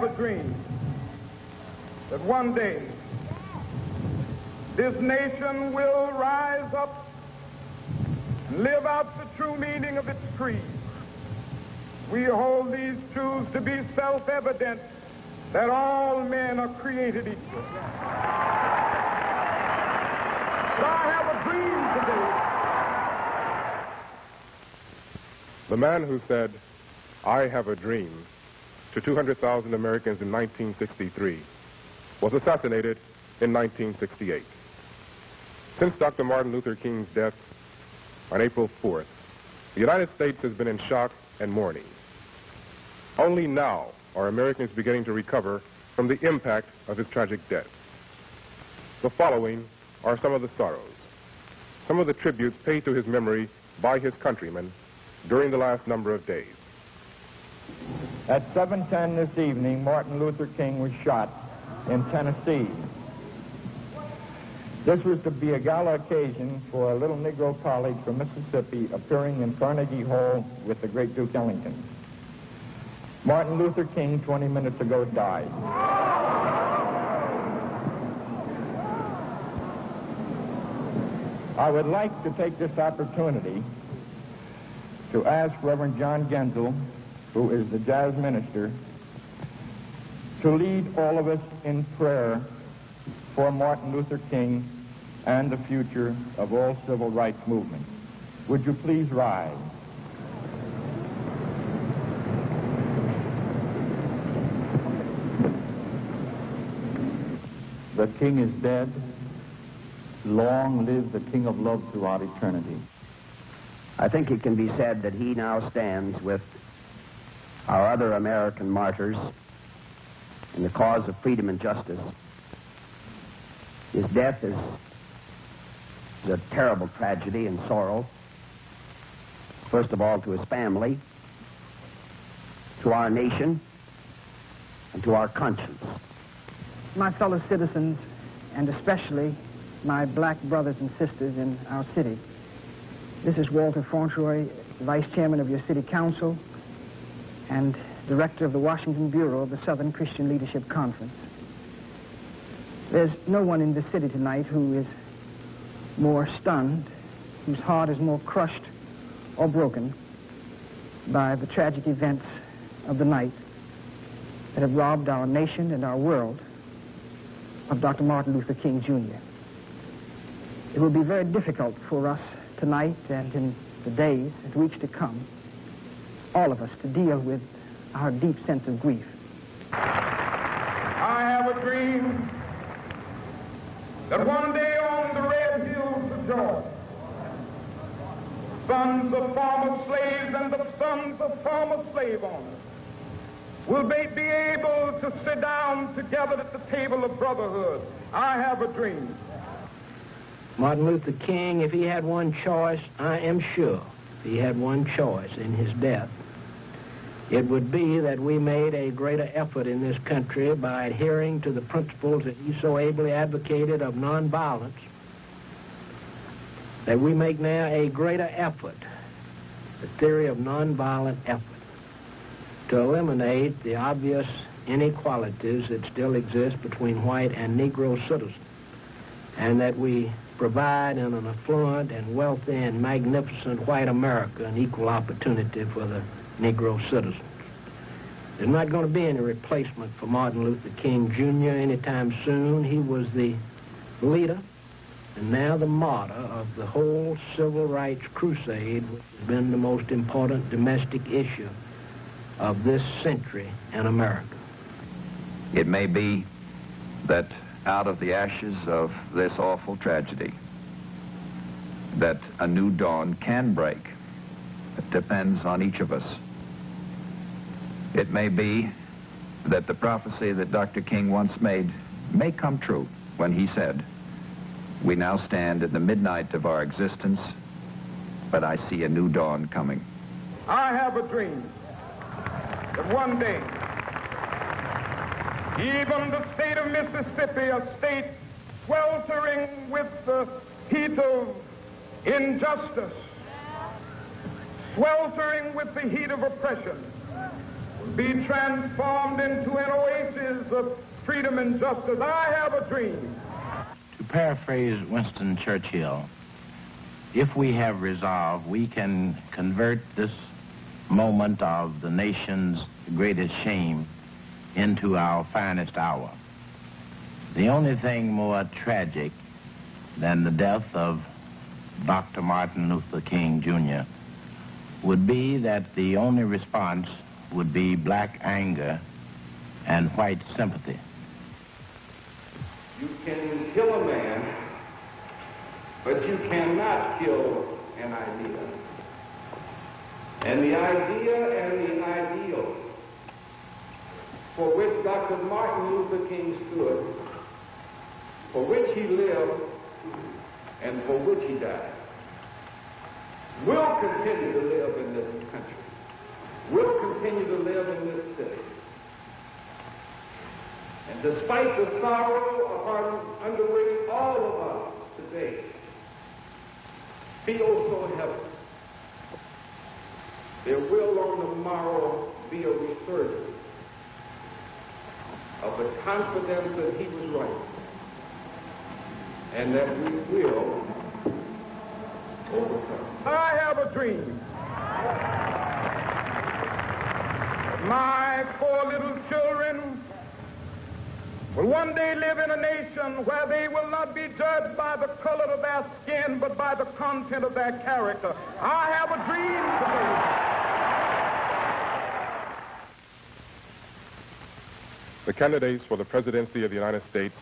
have a dream that one day this nation will rise up and live out the true meaning of its creed. We hold these truths to be self-evident, that all men are created equal. So I have a dream today. The man who said, "I have a dream," to 200,000 Americans in 1963 was assassinated in 1968. Since Dr. Martin Luther King's death on April 4th, the United States has been in shock and mourning. Only now are Americans beginning to recover from the impact of his tragic death. The following are some of the sorrows, some of the tributes paid to his memory by his countrymen during the last number of days. At 7:10 this evening, Martin Luther King was shot in Tennessee. This was to be a gala occasion for a little Negro college from Mississippi appearing in Carnegie Hall with the great Duke Ellington. Martin Luther King, 20 minutes ago, died. I would like to take this opportunity to ask Reverend John Genzel, who is the jazz minister, to lead all of us in prayer for Martin Luther King and the future of all civil rights movements. Would you please rise? The King is dead. Long live the King of Love throughout eternity. I think it can be said that he now stands with our other American martyrs in the cause of freedom and justice. His death is a terrible tragedy and sorrow, first of all to his family, to our nation, and to our conscience. My fellow citizens, and especially my black brothers and sisters in our city, this is Walter Fauntroy, Vice Chairman of your City Council and Director of the Washington Bureau of the Southern Christian Leadership Conference. There's no one in the city tonight who is more stunned, whose heart is more crushed or broken by the tragic events of the night that have robbed our nation and our world of Dr. Martin Luther King, Jr. It will be very difficult for us tonight and in the days and weeks to come, all of us, to deal with our deep sense of grief. I have a dream that one day on the red hills of Georgia, sons of former slaves and the sons of former slave owners will be able to sit down together at the table of brotherhood. I have a dream. Martin Luther King, if he had one choice, I am sure, if he had one choice in his death, it would be that we made a greater effort in this country by adhering to the principles that he so ably advocated of nonviolence, that we make now a greater effort, the theory of nonviolent effort, to eliminate the obvious inequalities that still exist between white and Negro citizens, and that we provide in an affluent and wealthy and magnificent white America an equal opportunity for the Negro citizens. There's not going to be any replacement for Martin Luther King, Jr. anytime soon. He was the leader and now the martyr of the whole civil rights crusade, which has been the most important domestic issue of this century in America. It may be that out of the ashes of this awful tragedy, that a new dawn can break. It depends on each of us. It may be that the prophecy that Dr. King once made may come true when he said, "We now stand in the midnight of our existence, but I see a new dawn coming." I have a dream that one day, even the state of Mississippi, a state sweltering with the heat of injustice, sweltering with the heat of oppression, will be transformed into an oasis of freedom and justice. I have a dream. To paraphrase Winston Churchill, if we have resolve, we can convert this moment of the nation's greatest shame into our finest hour. The only thing more tragic than the death of Dr. Martin Luther King, Jr. would be that the only response would be black anger and white sympathy. You can kill a man, but you cannot kill an idea. And the idea and the ideal for which Dr. Martin Luther King stood, for which he lived, and for which he died, will continue to live in this country, will continue to live in this city. And despite the sorrow under which all of us today feel so heavy, there will on the morrow be a resurgence of the confidence that he was right and that we will overcome. I have a dream. My 4 little children will one day live in a nation where they will not be judged by the color of their skin, but by the content of their character. I have a dream today. The candidates for the presidency of the United States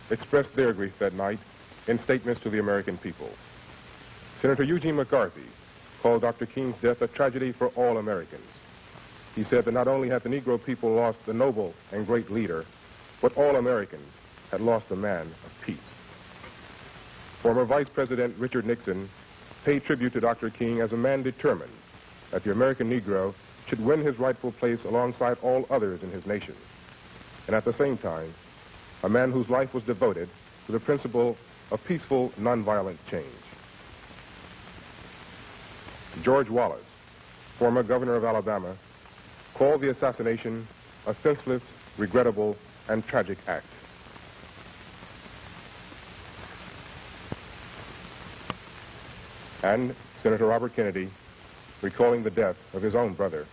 expressed their grief that night in statements to the American people. Senator Eugene McCarthy called Dr. King's death a tragedy for all Americans. He said that not only had the Negro people lost the noble and great leader, but all Americans had lost a man of peace. Former Vice President Richard Nixon paid tribute to Dr. King as a man determined that the American Negro should win his rightful place alongside all others in his nation, and at the same time, a man whose life was devoted to the principle of peaceful, nonviolent change. George Wallace, former governor of Alabama, called the assassination a senseless, regrettable, and tragic act. And Senator Robert Kennedy, recalling the death of his own brother,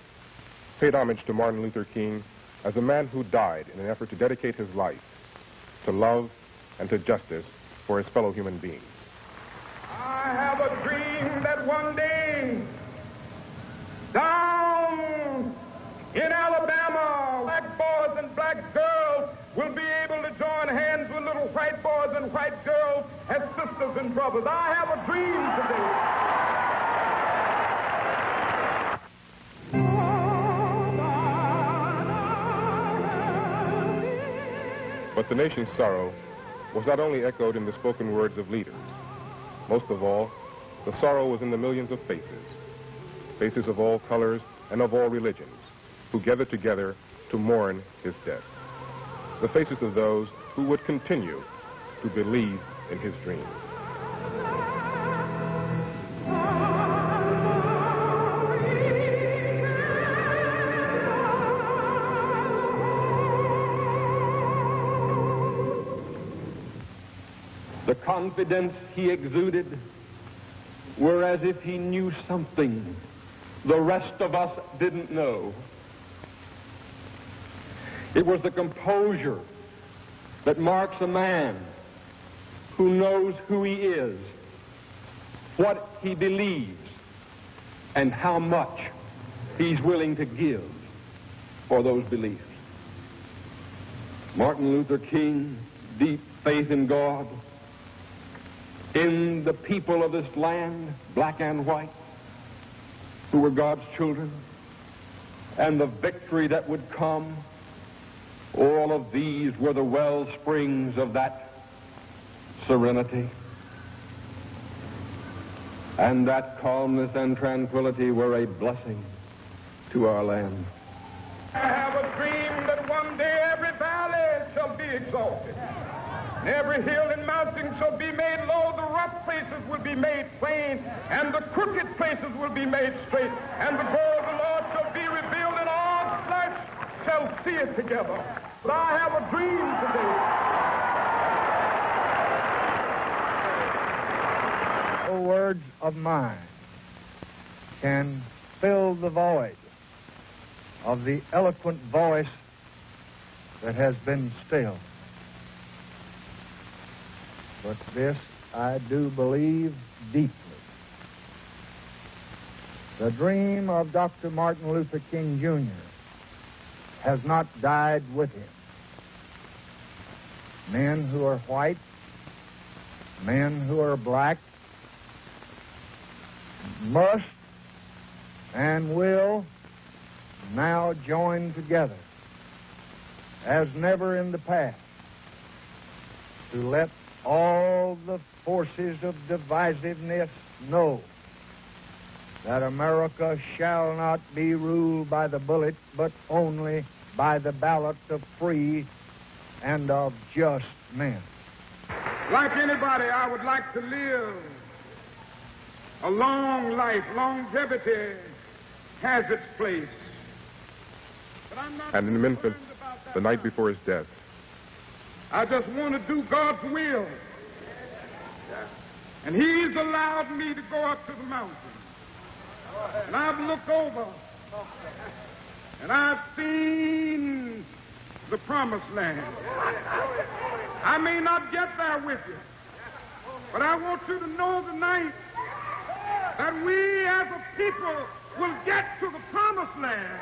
paid homage to Martin Luther King as a man who died in an effort to dedicate his life to love and to justice for his fellow human beings. I have a dream that one day, down in Alabama, black boys and black girls will be able to join hands with little white boys and white girls as sisters and brothers. I have a dream today. But the nation's sorrow was not only echoed in the spoken words of leaders. Most of all, the sorrow was in the millions of faces, faces of all colors and of all religions, who gathered together to mourn his death. The faces of those who would continue to believe in his dream. The confidence he exuded were as if he knew something the rest of us didn't know. It was the composure that marks a man who knows who he is, what he believes, and how much he's willing to give for those beliefs. Martin Luther King, deep faith in God, in the people of this land, black and white, who were God's children, and the victory that would come. All of these were the well springs of that serenity. And that calmness and tranquility were a blessing to our land. I have a dream that one day every valley shall be exalted. Every hill and mountain shall be made low, the rough places will be made plain, and the crooked places will be made straight, and the glory of the Lord shall be revealed in all flesh. shall see it together. But I have a dream today. No words of mine can fill the void of the eloquent voice that has been stilled. But this I do believe deeply. The dream of Dr. Martin Luther King Jr. has not died with him. Men who are white, men who are black, must and will now join together, as never in the past, to let all the forces of divisiveness know that America shall not be ruled by the bullet, but only by the ballot of free and of just men. Like anybody, I would like to live a long life. Longevity has its place. But I'm not And in Memphis, the night before his death, I just want to do God's will. And he's allowed me to go up to the mountain. And I've looked over, and I've seen the promised land. I may not get there with you, but I want you to know tonight that we as a people will get to the promised land.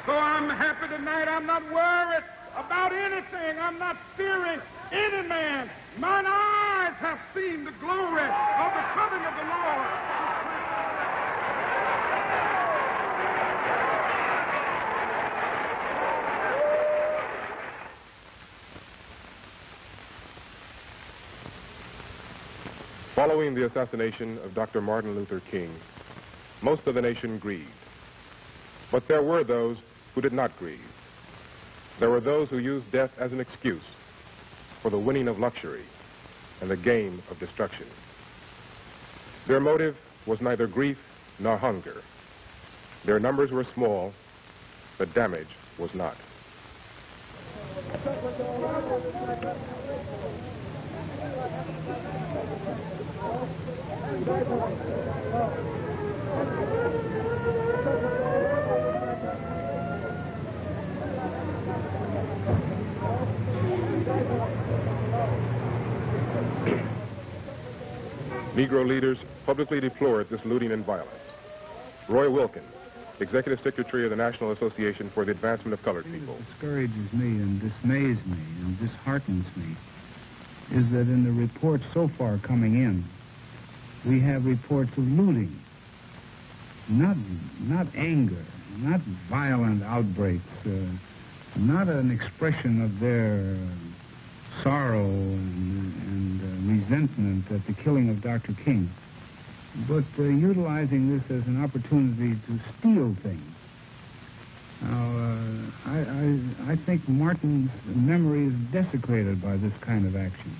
So I'm happy tonight. I'm not worried about anything. I'm not fearing any man. Mine eyes have seen the glory of the coming of the Lord. following the assassination of Dr. Martin Luther King, most of the nation grieved. But there were those who did not grieve. There were those who used death as an excuse for the winning of luxury and the game of destruction. Their motive was neither grief nor hunger. Their numbers were small, but damage was not. Negro leaders publicly deplored this looting and violence. Roy Wilkins, Executive Secretary of the National Association for the Advancement of Colored People. What discourages me and dismays me and disheartens me is that in the reports so far coming in, we have reports of looting, not anger, not violent outbreaks, not an expression of their sorrow and resentment at the killing of Dr. King, but utilizing this as an opportunity to steal things. Now, I think Martin's memory is desecrated by this kind of action.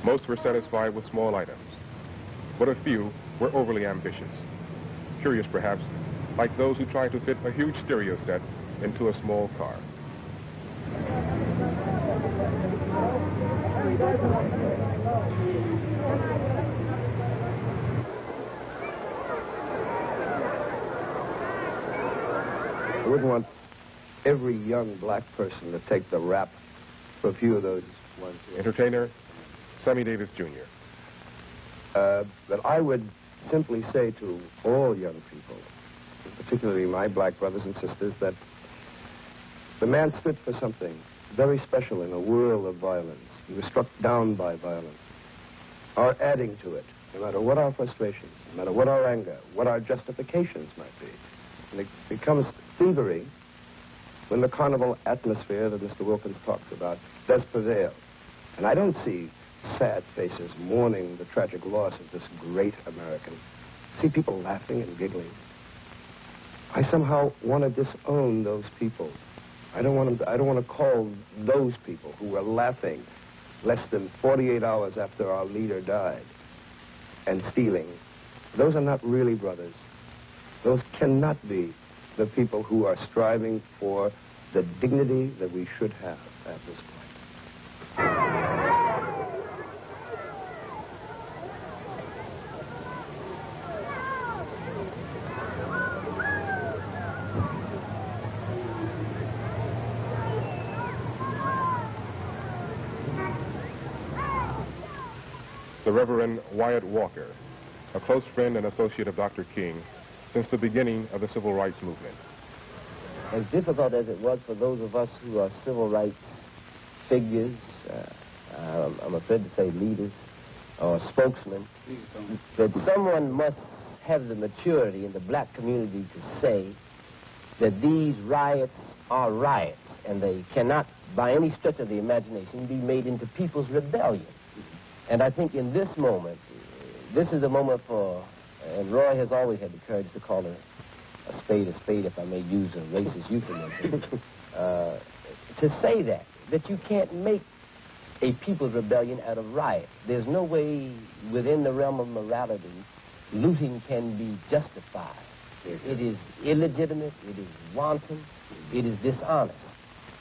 Most were satisfied with small items, but a few were overly ambitious. Curious, perhaps, like those who tried to fit a huge stereo set into a small car. I wouldn't want every young black person to take the rap for a few of those ones. Entertainer Sammy Davis Jr. But I would simply say to all young people, particularly my black brothers and sisters, that the man stood for something very special in a world of violence. He was struck down by violence. Our adding to it, no matter what our frustrations, no matter what our anger, what our justifications might be, and it becomes thievery when the carnival atmosphere that Mr. Wilkins talks about does prevail. And I don't see sad faces mourning the tragic loss of this great American. I see people laughing and giggling. I somehow want to disown those people. I don't want to call those people who were laughing less than 48 hours after our leader died and stealing, those are not really brothers. Those cannot be the people who are striving for the dignity that we should have at this point. The Reverend Wyatt Walker, a close friend and associate of Dr. King since the beginning of the civil rights movement. As difficult as it was for those of us who are civil rights figures, I'm afraid to say leaders or spokesmen, that someone must have the maturity in the black community to say that these riots are riots and they cannot, by any stretch of the imagination, be made into people's rebellion. And I think in this moment, this is the moment for, and Roy has always had the courage to call a spade, if I may use a racist euphemism, to say that you can't make a people's rebellion out of riots. There's no way within the realm of morality looting can be justified. It is illegitimate, it is wanton, it is dishonest.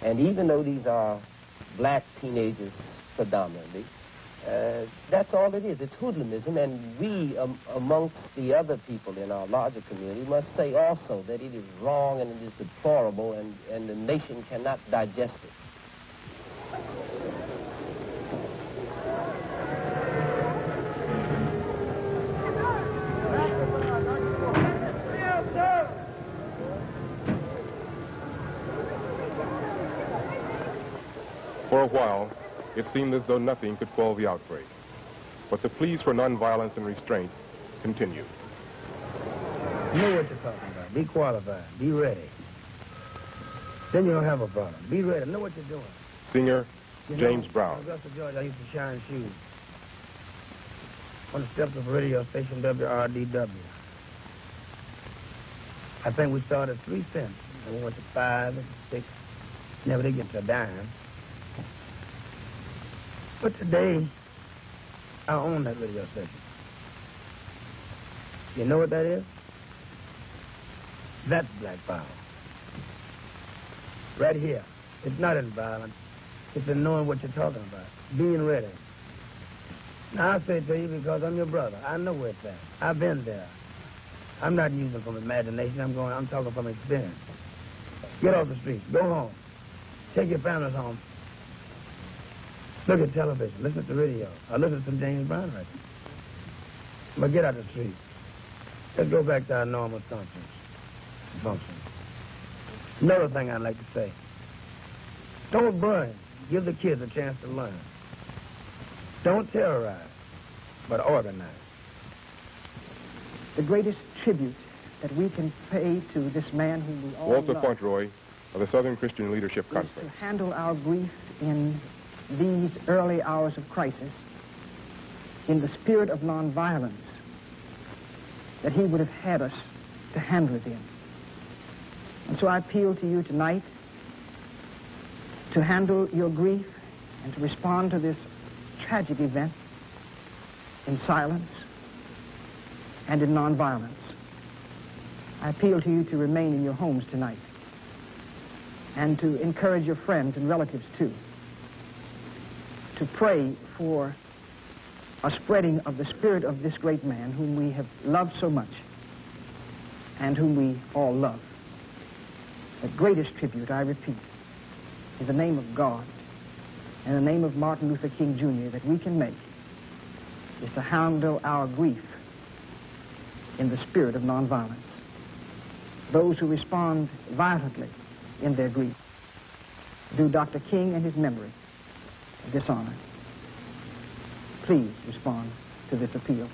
And even though these are black teenagers predominantly, that's all it is. It's hoodlumism, and we, amongst the other people in our larger community, must say also that it is wrong and it is deplorable, and the nation cannot digest it. For a while, it seemed as though nothing could quell the outbreak. But the pleas for nonviolence and restraint continued. Know what you're talking about. Be qualified. Be ready. Then you don't have a problem. Be ready. Know what you're doing. Singer James Brown. In Augusta, Georgia, I used to shine shoes on the steps of radio station WRDW. I think we started 3 cents, and we went to 5 and 6. Never did get to a dime. But today, I own that radio station. You know what that is? That's black power. Right here. It's not in violence. It's in knowing what you're talking about. Being ready. Now, I say it to you because I'm your brother. I know where it's at. I've been there. I'm not using from imagination. I'm talking from experience. Get off the street. Go home. Take your families home. Look at television. Listen to the radio. Or listen to some James Brown records. But get out the street. Let's go back to our normal functions. Another thing I'd like to say. Don't burn. Give the kids a chance to learn. Don't terrorize, but organize. The greatest tribute that we can pay to this man whom we all Walter love Fauntroy of the Southern Christian Leadership is Conference. to handle our grief in these early hours of crisis in the spirit of nonviolence that he would have had us to handle it in. And so I appeal to you tonight to handle your grief and to respond to this tragic event in silence and in nonviolence. I appeal to you to remain in your homes tonight and to encourage your friends and relatives too, to pray for a spreading of the spirit of this great man whom we have loved so much and whom we all love. The greatest tribute, I repeat, in the name of God and the name of Martin Luther King Jr. that we can make is to handle our grief in the spirit of nonviolence. Those who respond violently in their grief do Dr. King and his memory a dishonor. Please respond to this appeal.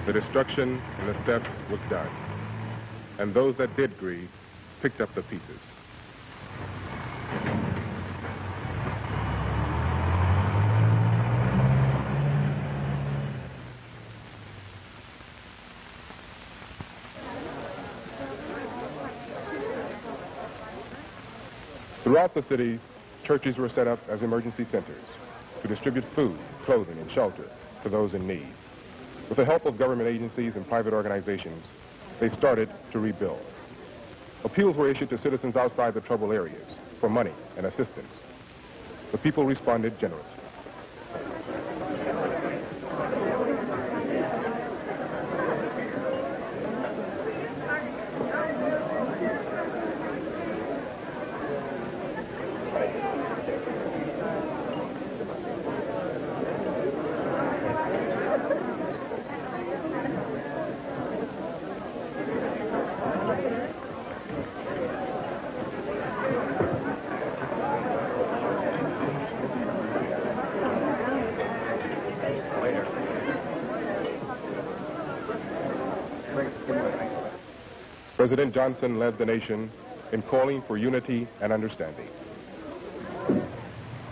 The destruction in the steppes was done, and those that did grieve picked up the pieces. Throughout the city, churches were set up as emergency centers to distribute food, clothing, and shelter to those in need. With the help of government agencies and private organizations, they started to rebuild. Appeals were issued to citizens outside the troubled areas for money and assistance. The people responded generously. President Johnson led the nation in calling for unity and understanding.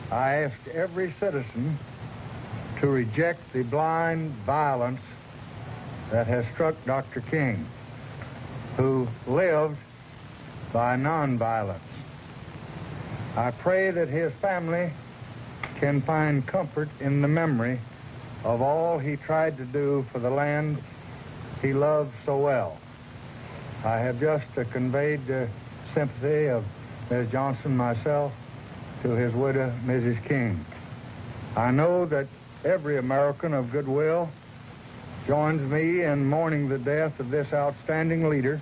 I ask every citizen to reject the blind violence that has struck Dr. King, who lived by nonviolence. I pray that his family can find comfort in the memory of all he tried to do for the land he loved so well. I have just conveyed the sympathy of Ms. Johnson myself to his widow, Mrs. King. I know that every American of goodwill joins me in mourning the death of this outstanding leader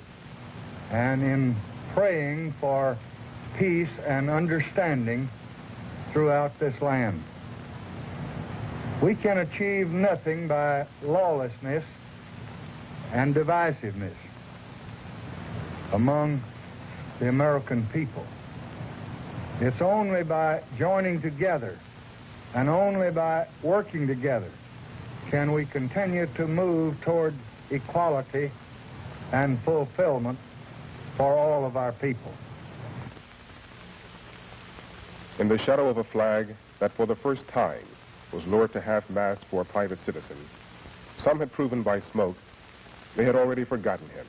and in praying for peace and understanding throughout this land. We can achieve nothing by lawlessness and divisiveness among the American people. It's only by joining together and only by working together can we continue to move toward equality and fulfillment for all of our people. In the shadow of a flag that for the first time was lowered to half-mast for a private citizen, some had proven by smoke they had already forgotten him.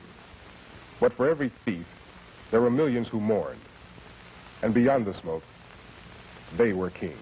But for every thief, there were millions who mourned. And beyond the smoke, they were king.